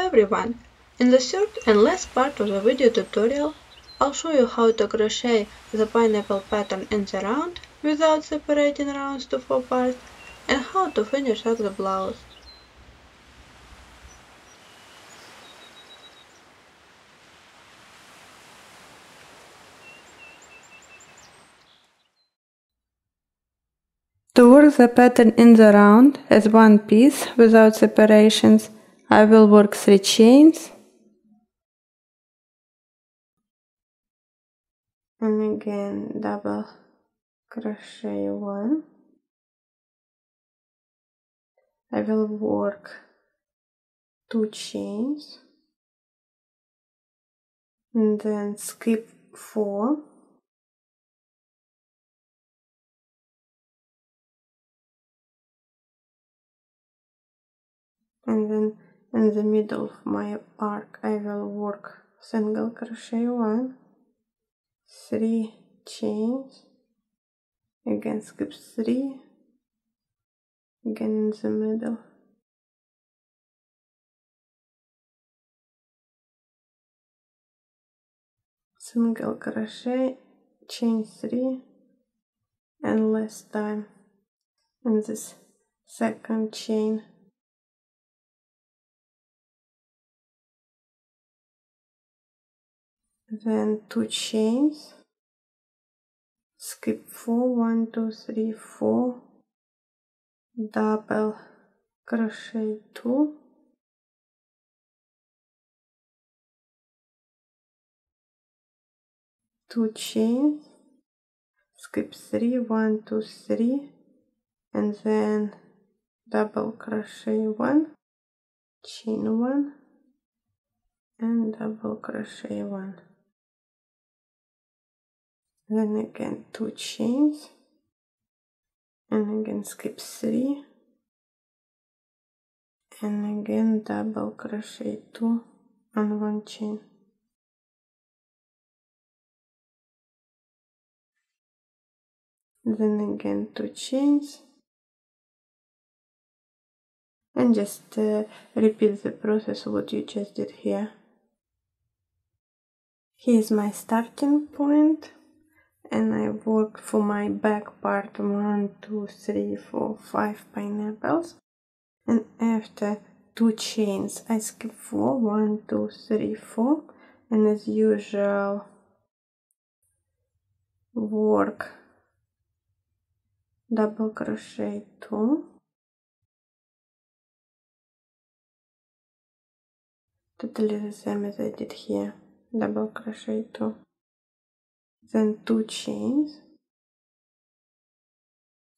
everyone! In the third and last part of the video tutorial, I'll show you how to crochet the pineapple pattern in the round without separating rounds to 4 parts and how to finish up the blouse. To work the pattern in the round as one piece without separations, I will work 3 chains and again double crochet 1. I will work 2 chains and then skip 4. And then in the middle of my arc I will work single crochet 1, 3 chains, again skip 3, again in the middle, single crochet, chain 3, and last time in this second chain. Then 2 chains, skip 4, 1, 2, 3, 4, double crochet 2, two chains, skip 3, 1, 2, 3, and then double crochet 1, chain 1, and double crochet 1. Then again 2 chains, and again skip 3, and again double crochet 2 on 1 chain. Then again 2 chains, and just repeat the process what you just did here. Here's my starting point, and I work for my back part 1, 2, 3, 4, 5 pineapples, and after 2 chains I skip 4, 1, 2, 3, 4, and as usual work double crochet 2, totally the same as I did here, double crochet 2, then 2 chains,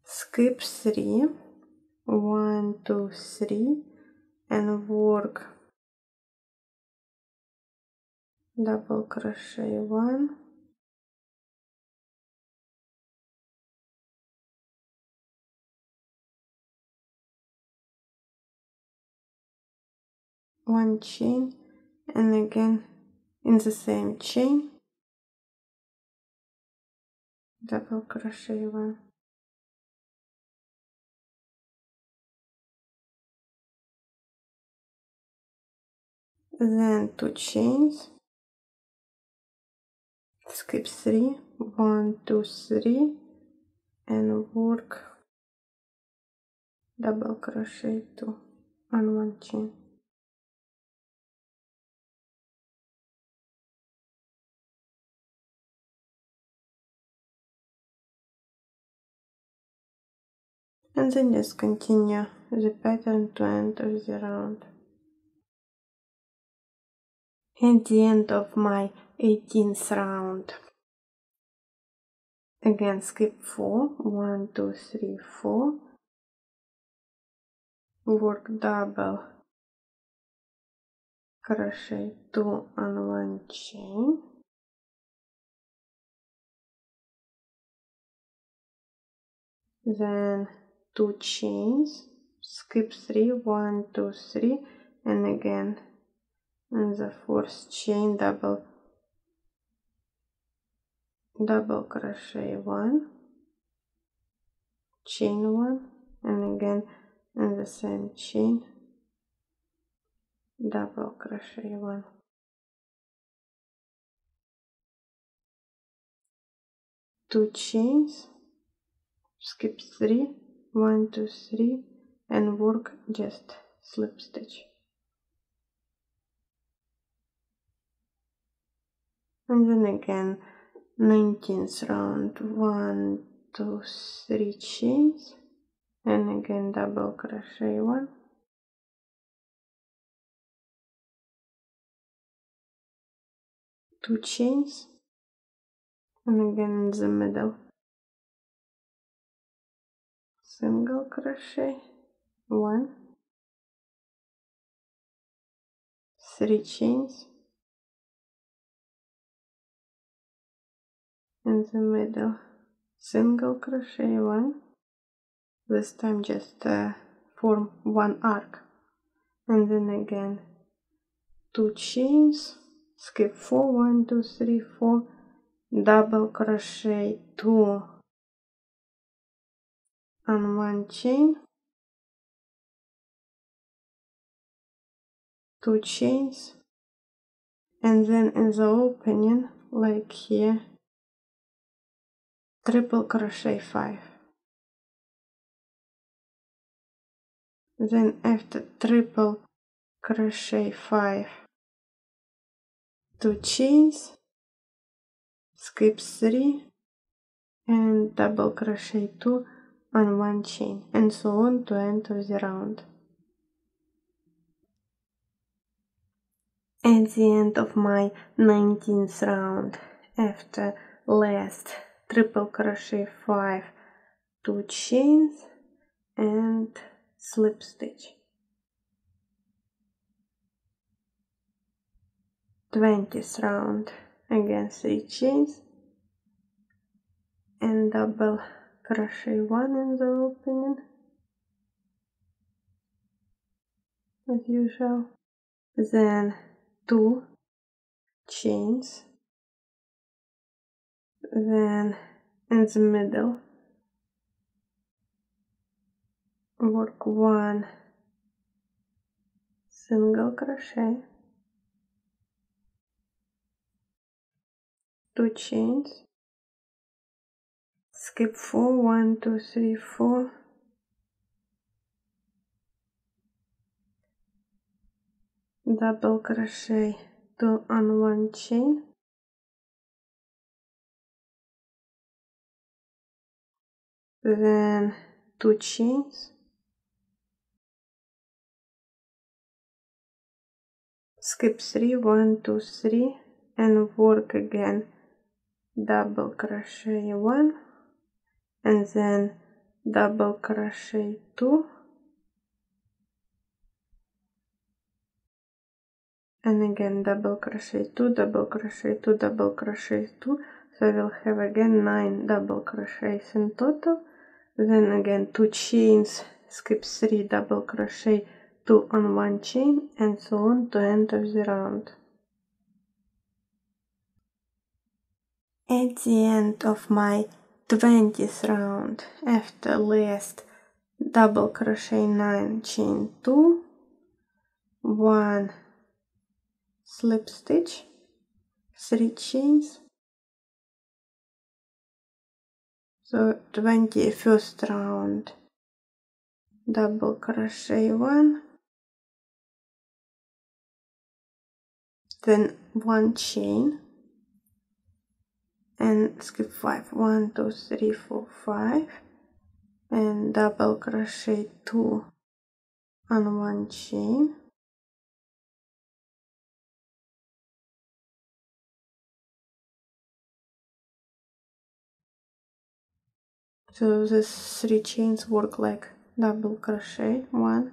skip 3, 1, 2, 3, and work double crochet 1, one chain, and again in the same chain double crochet 1. Then 2 chains, skip 3, 1, 2, 3, and work double crochet 2 on 1 chain. And then just continue the pattern to end of the round. At the end of my 18th round, again skip 4, 1, 2, 3, 4, work double crochet 2 on 1 chain, then 2 chains, skip 3, 1, 2, 3, and again in the 4th chain double crochet 1, chain 1, and again in the same chain double crochet 1, two chains, skip 3, 1, 2, 3, and work just slip stitch. And then again 19th round, 1, 2, 3 chains, and again double crochet 1, two chains, and again in the middle single crochet 1, 3 chains, in the middle single crochet 1, this time just form one arc, and then again two chains, skip 4, 1, 2, 3, 4, double crochet 2 on one chain, two chains, and then in the opening like here triple crochet 5. Then after triple crochet 5, two chains, skip 3, and double crochet 2 on one chain, and so on to end of the round. At the end of my 19th round, after last triple crochet 5, two chains, and slip stitch. 20th round, again 3 chains, and double crochet 1 in the opening as usual, then 2 chains, then in the middle work 1 single crochet, 2 chains, skip 4, 1, 2, 3, 4, double crochet 2 on one chain, then 2 chains, skip 3, 1, 2, 3, and work again double crochet 1, and then double crochet 2, and again double crochet 2, double crochet 2, double crochet 2, so we'll have again 9 double crochets in total, then again 2 chains, skip 3, double crochet 2 on one chain, and so on to end of the round. At the end of my 20th round, after last double crochet 9, chain 2, 1 slip stitch, 3 chains, so 21st round, double crochet 1, then 1 chain, and skip 5, 1, 2, 3, 4, 5, and double crochet 2 on one chain, so these 3 chains work like double crochet 1,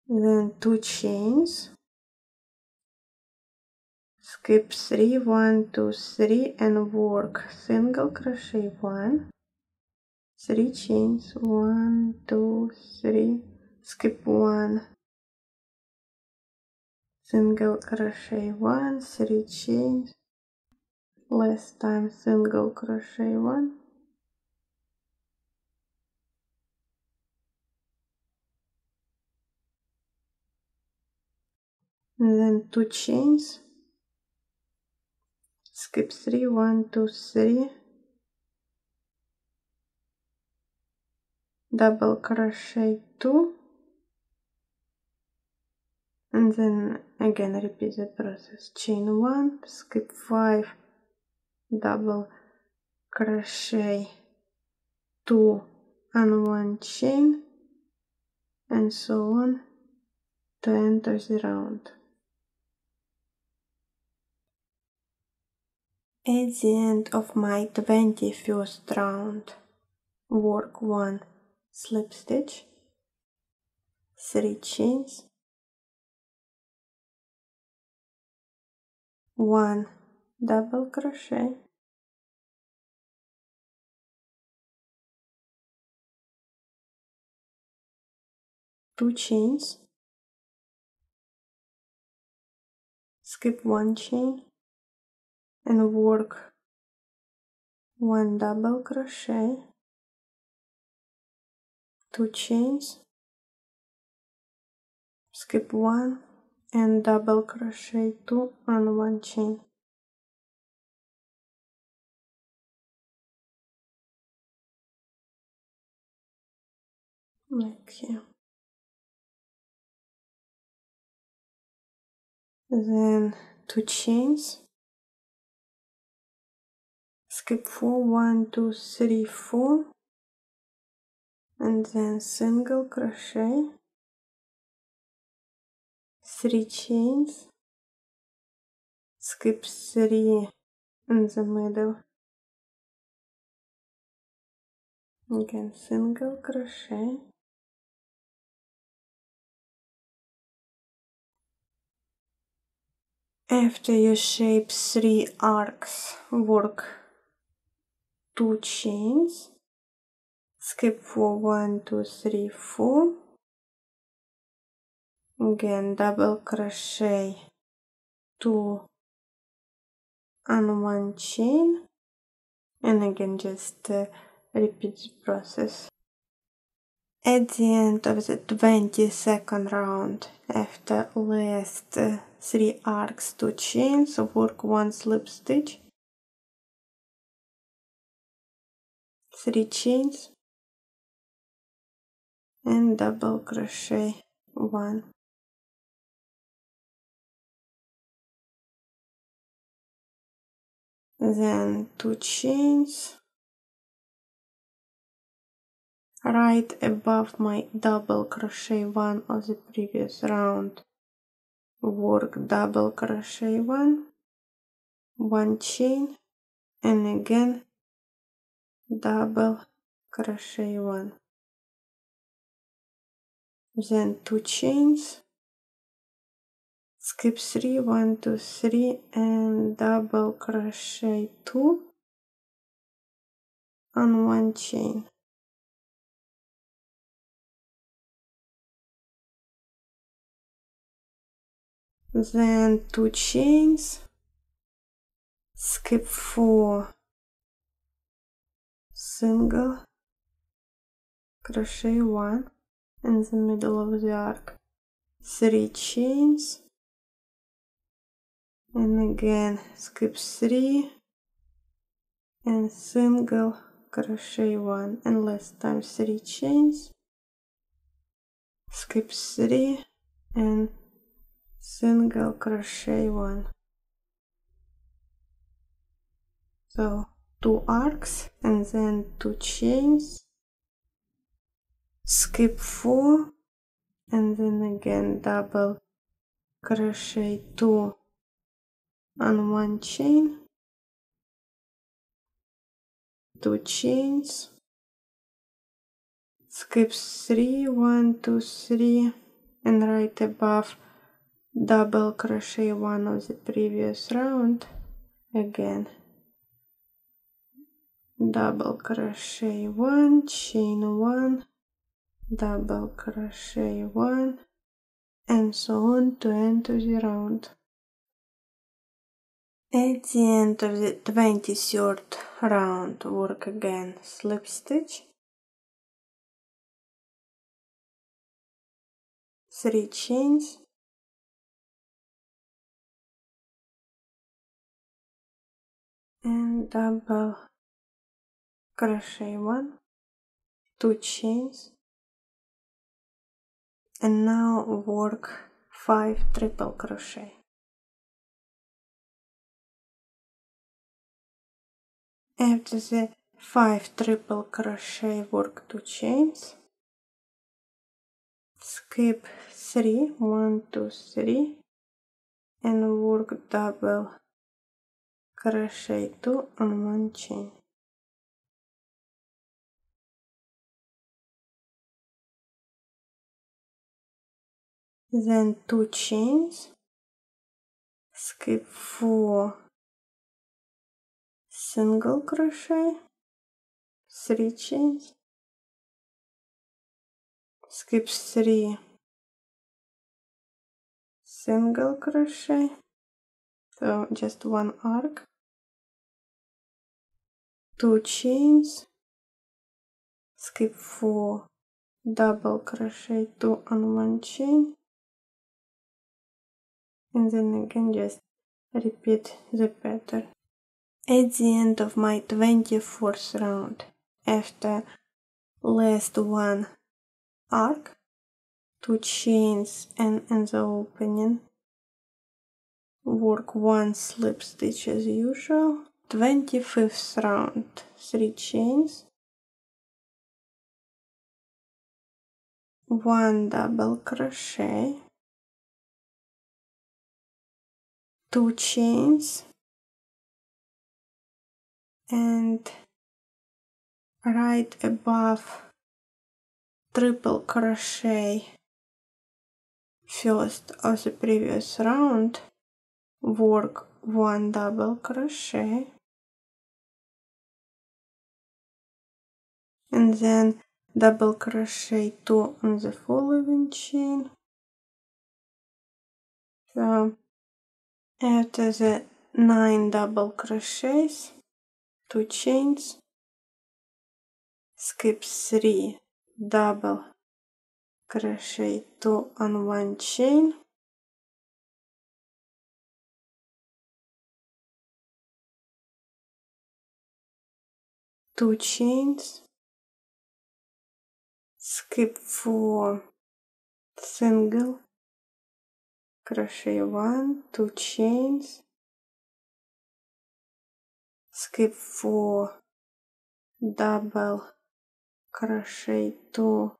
then 2 chains, skip 3, 1, 2, 3, and work single crochet 1, 3 chains, 1, 2, 3, skip 1, single crochet 1, 3 chains, last time single crochet 1, and then 2 chains, skip 3, 1, 2, 3, double crochet 2, and then again repeat the process. Chain 1, skip 5, double crochet 2 and 1 chain, and so on to enter the round. At the end of my 21st round, work 1 slip stitch, 3 chains, 1 double crochet, 2 chains, skip 1 chain, and work 1 double crochet, 2 chains, skip 1, and double crochet 2 and 1 chain. Like here. Then 2 chains, skip 4, 1, 2, 3, 4, and then single crochet, 3 chains, skip 3 in the middle, again single crochet, after you shape 3 arcs, work 2 chains, skip 4, 1, 2, 3, 4, again double crochet 2 and 1 chain, and again just repeat the process. At the end of the 22nd round, after last 3 arcs, 2 chains, work 1 slip stitch, 3 chains, and double crochet 1. Then 2 chains, right above my double crochet 1 of the previous round, work double crochet 1, 1 chain, and again double crochet 1. Then 2 chains, skip 3, 1, 2, 3, and double crochet 2 and 1 chain. Then 2 chains, skip 4, single crochet 1 in the middle of the arc, 3 chains, and again skip 3 and single crochet 1, and last time 3 chains, skip 3 and single crochet 1. So 2 arcs and then 2 chains, skip 4, and then again double crochet 2 and 1 chain, 2 chains, skip 3, 1, 2, 3, and right above double crochet 1 of the previous round, again double crochet 1, chain 1, double crochet 1, and so on to enter the round. At the end of the 23rd round, work again slip stitch, 3 chains, and double crochet 1, 2 chains, and now work 5 triple crochet. After the 5 triple crochet, work 2 chains, skip 3, 1, 2, 3, and work double crochet 2 on 1 chain. Then 2 chains, skip 4 single crochet, 3 chains, skip 3 single crochet, so just 1 arc, 2 chains, skip 4 double crochet 2 on 1 chain, and then again just repeat the pattern. At the end of my 24th round, after last 1 arc, 2 chains, and in the opening work 1 slip stitch as usual. 25th round, 3 chains, 1 double crochet, 2 chains, and right above triple crochet first of the previous round, work 1 double crochet, and then double crochet 2 on the following chain. So after the 9 double crochets, 2 chains, skip 3 double crochet 2 on 1 chain, two chains, skip 4 single crochet 1, 2 chains, skip 4 double crochet 2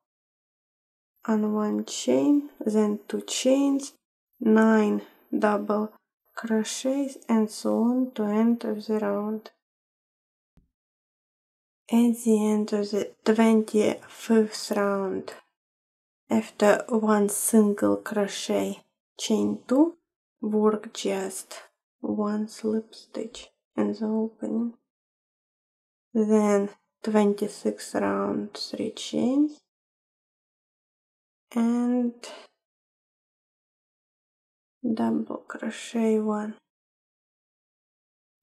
on 1 chain, then 2 chains, 9 double crochets, and so on to end of the round. At the end of the 25th round, after 1 single crochet, chain 2, work just 1 slip stitch in the opening. Then 26th round, 3 chains, and double crochet 1,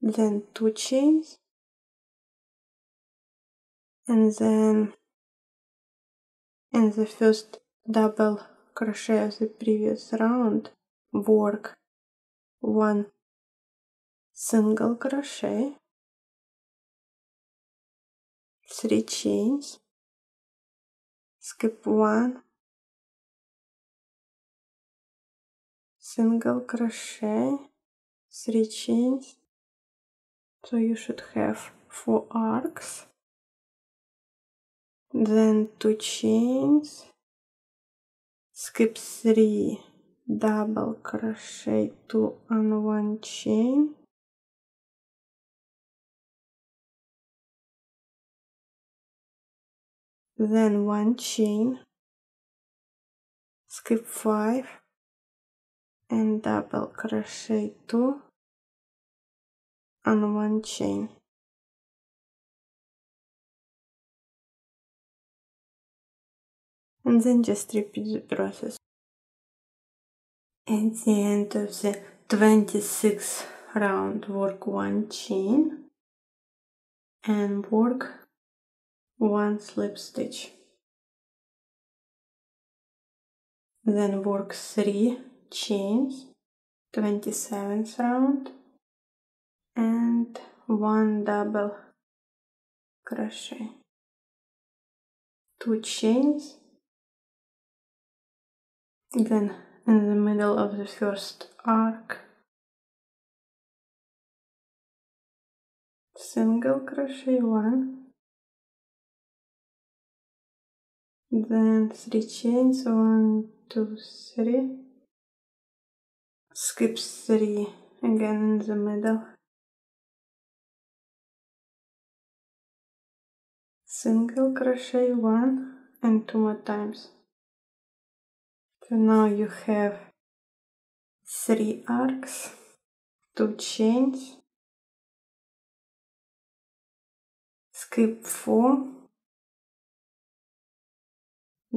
then 2 chains, and then in the first double crochet of the previous round, work 1 single crochet, 3 chains, skip 1 single crochet, 3 chains, so you should have 4 arcs, then 2 chains, skip 3 double crochet 2 on 1 chain, then 1 chain, skip 5 and double crochet 2 on 1 chain. And then just repeat the process. At the end of the 26th round, work 1 chain and work 1 slip stitch. Then work 3 chains, 27th round, and 1 double crochet, 2 chains, then in the middle of the first arc single crochet 1, then 3 chains, 1, 2, 3, skip 3 again in the middle, single crochet 1 and 2 more times. So now you have 3 arcs, 2 chains, skip 4,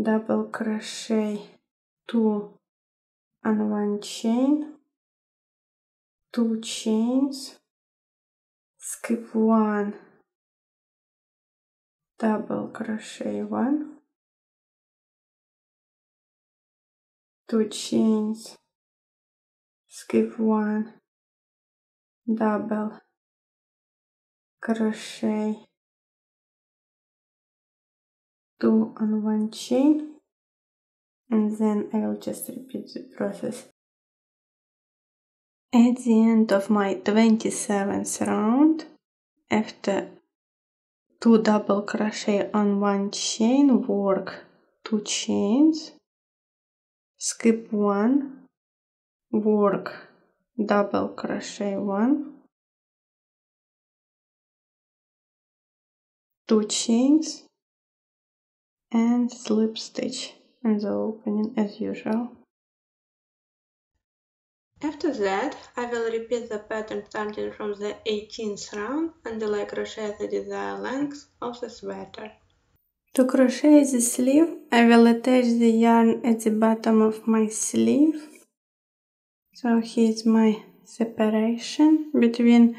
double crochet 2 and 1 chain, 2 chains, skip 1, double crochet 1, 2 chains, skip 1, double crochet 2 and 1 chain, and then I will just repeat the process. At the end of my 27th round, after 2 double crochet on 1 chain, work 2 chains, skip 1, work double crochet 1, 2 chains, and slip stitch in the opening as usual. After that, I will repeat the pattern starting from the 18th round until I crochet the desired length of the sweater. To crochet the sleeve, I will attach the yarn at the bottom of my sleeve. So here's my separation between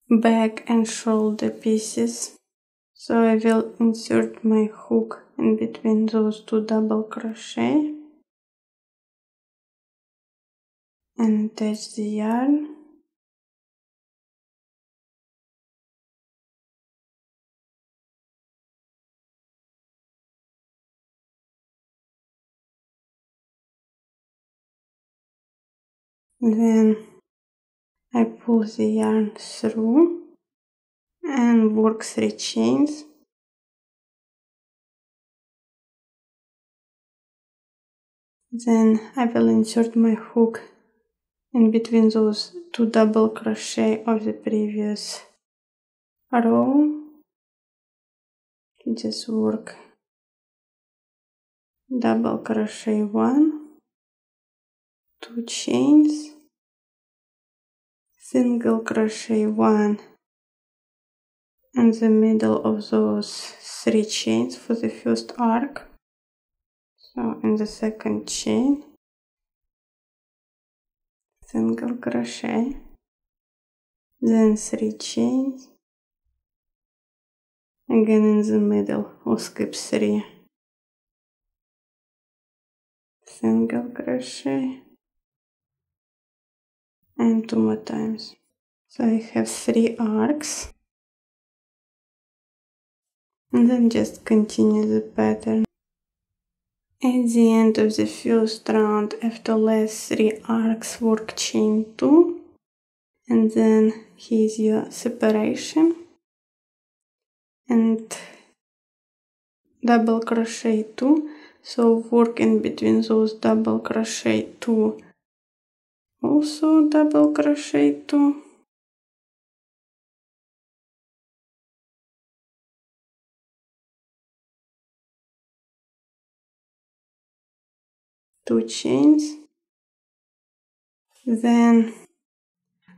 back and shoulder pieces. So I will insert my hook in between those 2 double crochet and attach the yarn. Then I pull the yarn through and work 3 chains. Then I will insert my hook in between those 2 double crochet of the previous row. Just work double crochet 1, 2 chains, single crochet 1 in the middle of those 3 chains for the first arc. So in the second chain, single crochet, then 3 chains, again in the middle or skip 3, single crochet, and 2 more times. So I have 3 arcs, and then just continue the pattern. At the end of the first round, after last 3 arcs, work chain 2, and then here's your separation, and double crochet 2, so work in between those double crochet 2, also double crochet 2, two chains, then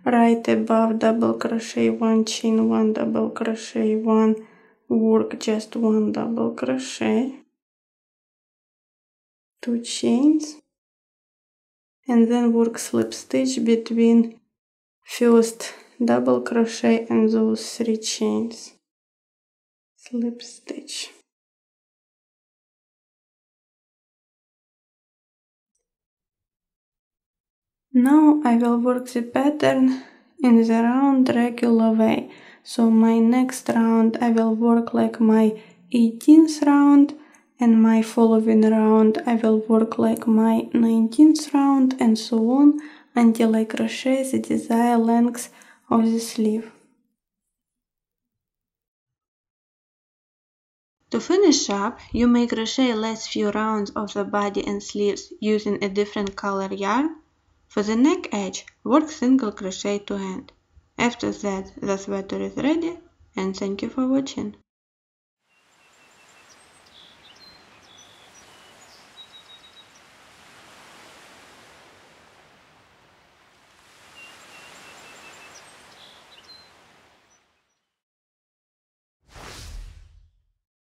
right above double crochet 1 chain, 1 double crochet 1, work just 1 double crochet, 2 chains, and then work slip stitch between first double crochet and those 3 chains, slip stitch. Now I will work the pattern in the round regular way. So my next round I will work like my 18th round, and my following round I will work like my 19th round, and so on until I crochet the desired length of the sleeve. To finish up, you may crochet last few rounds of the body and sleeves using a different color yarn. For the neck edge, work single crochet to end. After that, the sweater is ready, and thank you for watching.